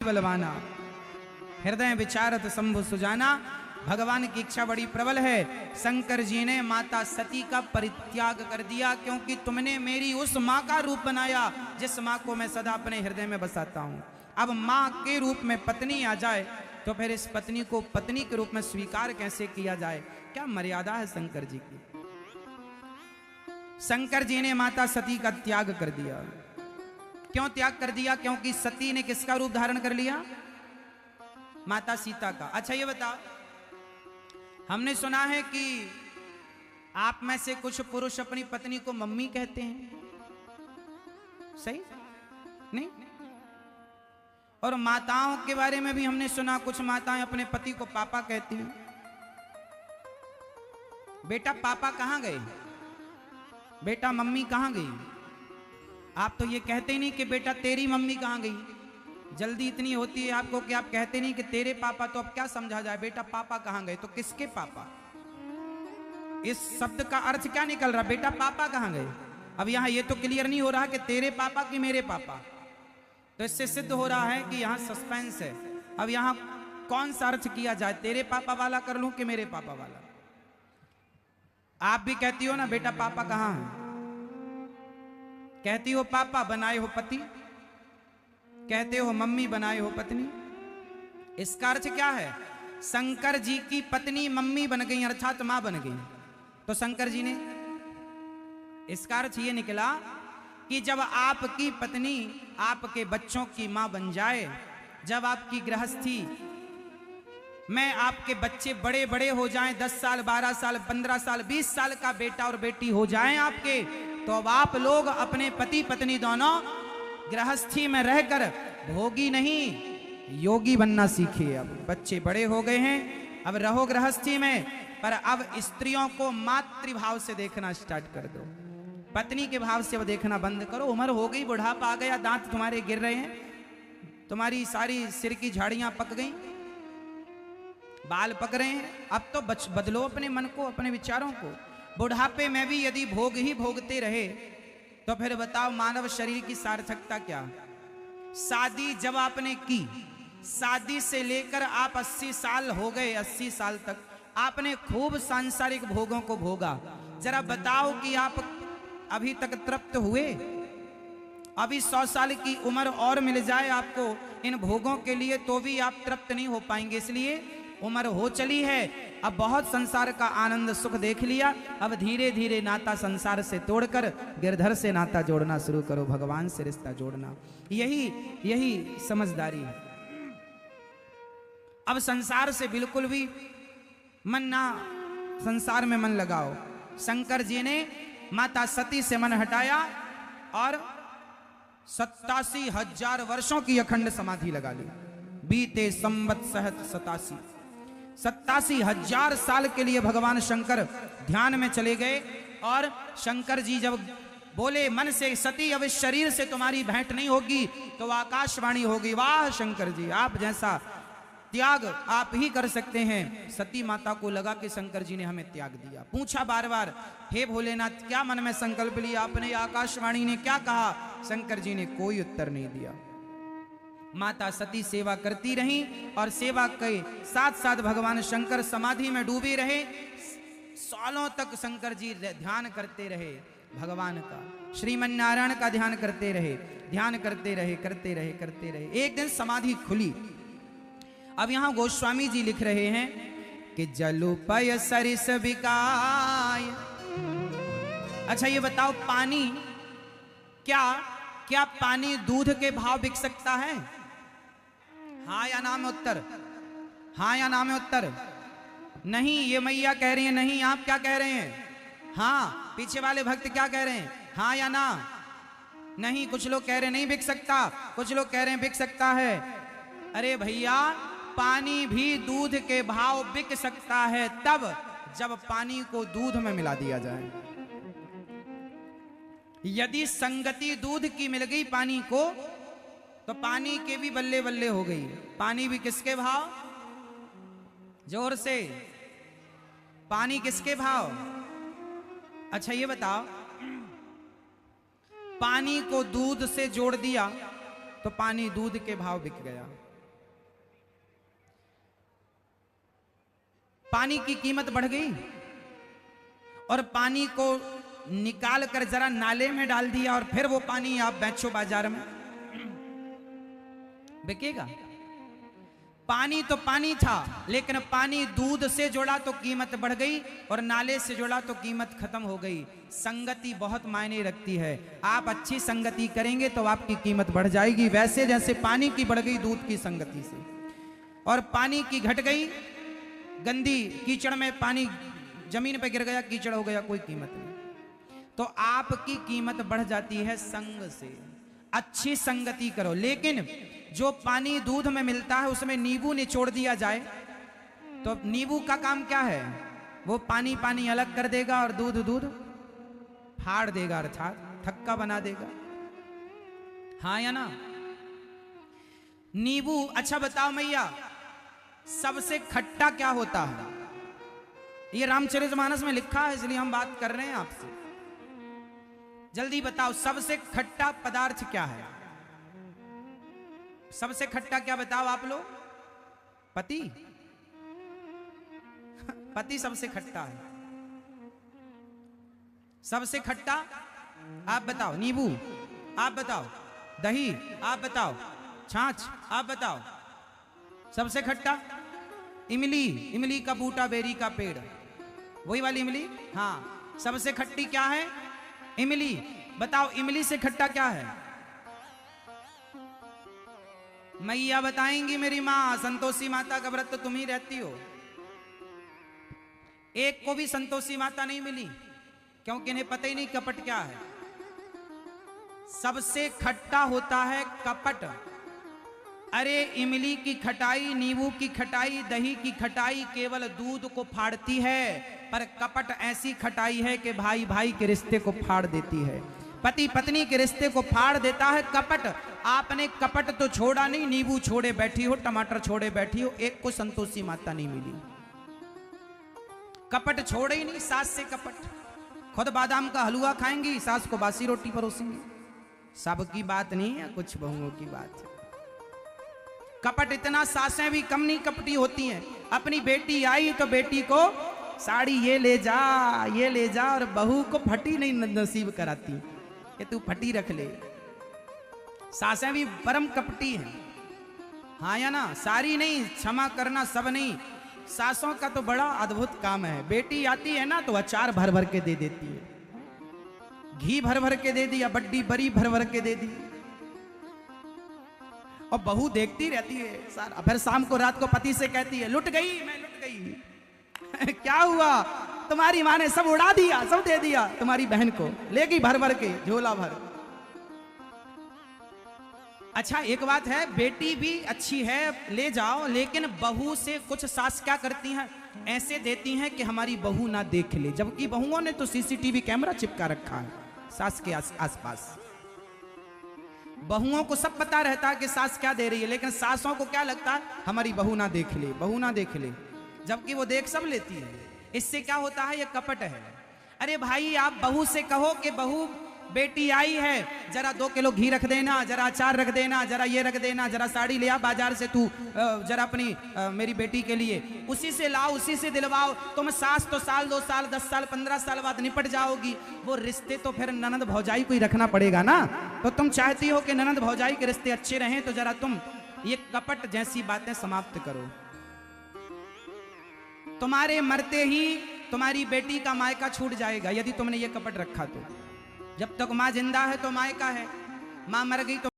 बलवाना, हृदय विचारत शंभु सुजाना। भगवान की इच्छा बड़ी प्रबल है। शंकर जी ने माता सती का परित्याग कर दिया, क्योंकि तुमने मेरी उस माँ का रूप बनाया जिस माँ को मैं सदा अपने हृदय में बसाता हूँ। अब माँ के रूप में पत्नी आ जाए तो फिर इस पत्नी को पत्नी के रूप में स्वीकार कैसे किया जाए? क्या मर्यादा है शंकर जी की। शंकर जी ने माता सती का त्याग कर दिया। क्यों त्याग कर दिया? क्योंकि सती ने किसका रूप धारण कर लिया? माता सीता का। अच्छा ये बताओ, हमने सुना है कि आप में से कुछ पुरुष अपनी पत्नी को मम्मी कहते हैं, सही नहीं? और माताओं के बारे में भी हमने सुना, कुछ माताएं अपने पति को पापा कहती हैं। बेटा पापा कहां गए? बेटा मम्मी कहां गई? आप तो ये कहते ही नहीं कि बेटा तेरी मम्मी कहां गई। जल्दी इतनी होती है आपको कि आप कहते नहीं कि तेरे पापा। तो अब क्या समझा जाए? बेटा पापा कहां गए? तो किसके पापा? इस शब्द का अर्थ क्या निकल रहा? बेटा पापा कहां गए? अब यहां ये तो क्लियर नहीं हो रहा कि तेरे पापा कि मेरे पापा। तो इससे सिद्ध हो रहा है कि यहां सस्पेंस है। अब यहां कौन सा अर्थ किया जाए? तेरे पापा वाला कर लूं कि मेरे पापा वाला? आप भी कहती हो ना बेटा पापा कहां है? कहती हो पापा बनाए हो पति, कहते हो मम्मी बनाए हो पत्नी। इसका अर्थ क्या है? शंकर जी की पत्नी मम्मी बन गई, अर्थात मां बन गई। तो शंकर जी ने, इसका अर्थ यह निकला कि जब आपकी पत्नी आपके बच्चों की मां बन जाए, जब आपकी गृहस्थी में आपके बच्चे बड़े बड़े हो जाएं, 10 साल 12 साल 15 साल 20 साल का बेटा और बेटी हो जाएं आपके, तो अब आप लोग अपने पति पत्नी दोनों गृहस्थी में रहकर भोगी नहीं योगी बनना सीखिए। अब बच्चे बड़े हो गए हैं, अब रहो गृहस्थी में, पर अब स्त्रियों को मातृभाव से देखना स्टार्ट कर दो। पत्नी के भाव से अब देखना बंद करो। उम्र हो गई, बुढ़ापा आ गया, दांत तुम्हारे गिर रहे हैं, तुम्हारी सारी सिर की झाड़ियां पक गई, बाल पक रहे हैं। अब तो बदलो अपने मन को, अपने विचारों को। बुढ़ापे में भी यदि भोग ही भोगते रहे तो फिर बताओ मानव शरीर की सार्थकता क्या? शादी जब आपने की, शादी से लेकर आप 80 साल हो गए, 80 साल तक आपने खूब सांसारिक भोगों को भोगा। जरा बताओ कि आप अभी तक तृप्त हुए? अभी 100 साल की उम्र और मिल जाए आपको इन भोगों के लिए तो भी आप तृप्त नहीं हो पाएंगे। इसलिए उम्र हो चली है, अब बहुत संसार का आनंद सुख देख लिया, अब धीरे धीरे नाता संसार से तोड़कर गिरधर से नाता जोड़ना शुरू करो, भगवान से रिश्ता जोड़ना। यही समझदारी है। अब संसार से बिल्कुल भी मन ना, संसार में मन लगाओ। शंकर जी ने माता सती से मन हटाया और 87,000 वर्षों की अखंड समाधि लगा ली। बीते संवत्सर 87,000 साल के लिए भगवान शंकर ध्यान में चले गए। और शंकर जी जब बोले मन से, सती अब इस शरीर से तुम्हारी भेंट नहीं होगी, तो आकाशवाणी होगी, वाह शंकर जी, आप जैसा त्याग आप ही कर सकते हैं। सती माता को लगा कि शंकर जी ने हमें त्याग दिया। पूछा बार बार, हे भोलेनाथ क्या मन में संकल्प लिया आपने? आकाशवाणी ने क्या कहा? शंकर जी ने कोई उत्तर नहीं दिया। माता सती सेवा करती रहीं और सेवा के साथ साथ भगवान शंकर समाधि में डूबे रहे। सालों तक शंकर जी ध्यान करते रहे भगवान का, श्रीमन नारायण का ध्यान करते रहे, ध्यान करते रहे। एक दिन समाधि खुली। अब यहां गोस्वामी जी लिख रहे हैं कि जलुपय सरिस बिकाय। अच्छा ये बताओ, पानी क्या पानी दूध के भाव बिक सकता है? हाँ या ना में उत्तर, हाँ या ना में उत्तर। नहीं, ये मैया कह रही है नहीं। आप क्या कह रहे हैं? हाँ। पीछे वाले भक्त क्या कह रहे हैं? हाँ या ना? नहीं। कुछ लोग कह रहे हैं नहीं बिक सकता, कुछ लोग कह रहे हैं बिक सकता है। अरे भैया, पानी भी दूध के भाव बिक सकता है तब जब पानी को दूध में मिला दिया जाए। यदि संगति दूध की मिल गई पानी को, तो पानी के भी बल्ले बल्ले हो गई। पानी भी किसके भाव? जोर से, पानी किसके भाव? अच्छा ये बताओ, पानी को दूध से जोड़ दिया तो पानी दूध के भाव बिक गया। पानी की कीमत बढ़ गई और पानी को निकाल कर जरा नाले में डाल दिया और फिर वो पानी आप बेचो बाजार में, बिकेगा? पानी तो पानी था, लेकिन पानी दूध से जोड़ा तो कीमत बढ़ गई और नाले से जोड़ा तो कीमत खत्म हो गई। संगति बहुत मायने रखती है। आप अच्छी संगति करेंगे तो आपकी कीमत बढ़ जाएगी, वैसे जैसे पानी की बढ़ गई दूध की संगति से, और पानी की घट गई, गंदी कीचड़ में पानी जमीन पे गिर गया, कीचड़ हो गया, कोई कीमत नहीं। तो आपकी कीमत बढ़ जाती है संग से। अच्छी संगति करो। लेकिन जो पानी दूध में मिलता है उसमें नींबू निचोड़ दिया जाए तो नींबू का काम क्या है? वो पानी पानी अलग कर देगा और दूध दूध फाड़ देगा, अर्थात थक्का बना देगा। हाँ या ना? नींबू, अच्छा बताओ मैया, सबसे खट्टा क्या होता है? ये रामचरितमानस में लिखा है, इसलिए हम बात कर रहे हैं आपसे। जल्दी बताओ, सबसे खट्टा पदार्थ क्या है? सबसे खट्टा क्या बताओ आप लोग? पति? पति सबसे खट्टा है। सबसे खट्टा आप बताओ। नींबू आप बताओ। दही आप बताओ। छाछ आप बताओ। सबसे खट्टा इमली, इमली का बूटा, बेरी का पेड़, वही वाली इमली। हाँ, सबसे खट्टी क्या है? इमली। बताओ इमली से खट्टा क्या है? मैया बताएंगी, मेरी माँ संतोषी माता का व्रत तो तुम ही रहती हो। एक को भी संतोषी माता नहीं मिली, क्योंकि इन्हें पता ही नहीं कपट क्या है। सबसे खट्टा होता है कपट। अरे इमली की खटाई, नींबू की खटाई, दही की खटाई केवल दूध को फाड़ती है, पर कपट ऐसी खटाई है कि भाई भाई के रिश्ते को फाड़ देती है, पति पत्नी के रिश्ते को फाड़ देता है कपट। आपने कपट तो छोड़ा नहीं, नींबू छोड़े बैठी हो, टमाटर छोड़े बैठी हो, एक को संतोषी माता नहीं मिली। कपट छोड़े ही नहीं, सास से कपट। खुद बादाम का हलवा खाएंगी, सास को बासी रोटी परोसेंगी। सबकी बात नहीं है, कुछ बहुओं की बात है। कपट इतना, सासें भी कम नहीं कपटी होती हैं। अपनी बेटी आई तो बेटी को साड़ी ये ले जा, ये ले जा, और बहू को फटी नहीं नसीब कराती कि तू फटी रख ले। सासें भी परम कपटी हैं। हाँ या ना? सारी नहीं, क्षमा करना सब नहीं। सासों का तो बड़ा अद्भुत काम है। बेटी आती है ना तो अचार भर भर के दे देती है, घी भर भर के दे दिया, बड्डी बरी भर भर के दे दी, और बहू देखती रहती है सारा। फिर शाम को रात को पति से कहती है, लुट गई, मैं लुट गई। क्या हुआ? तुम्हारी माँ ने सब उड़ा दिया, सब दे दिया, तुम्हारी बहन को ले गई भर भर के, झोला भर। अच्छा एक बात है, बेटी भी अच्छी है, ले जाओ, लेकिन बहू से कुछ सास क्या करती हैं, ऐसे देती हैं कि हमारी बहू ना देख ले। जबकि बहुओं ने तो सीसीटीवी कैमरा चिपका रखा है सास के आसपास। बहुओं को सब पता रहता है कि सास क्या दे रही है, लेकिन सासों को क्या लगता है, हमारी बहू ना देख ले, बहू ना देख ले, जबकि वो देख सब लेती है। इससे क्या होता है? ये कपट है। अरे भाई, आप बहू से कहो कि बहू बेटी आई है, जरा 2 किलो घी रख देना, जरा अचार रख देना, जरा ये रख देना, जरा साड़ी ले आ बाजार से तू, जरा अपनी मेरी बेटी के लिए, उसी से लाओ, उसी से दिलवाओ। तुम सास तो साल 2 साल 10 साल 15 साल बाद निपट जाओगी। वो रिश्ते तो फिर ननद भौजाई को ही रखना पड़ेगा ना। तो तुम चाहती हो कि ननद भौजाई के रिश्ते अच्छे रहें, तो जरा तुम ये कपट जैसी बातें समाप्त करो। तुम्हारे मरते ही तुम्हारी बेटी का मायका छूट जाएगा यदि तुमने ये कपट रखा तो। जब तक माँ जिंदा है तो मायका है, माँ मर गई तो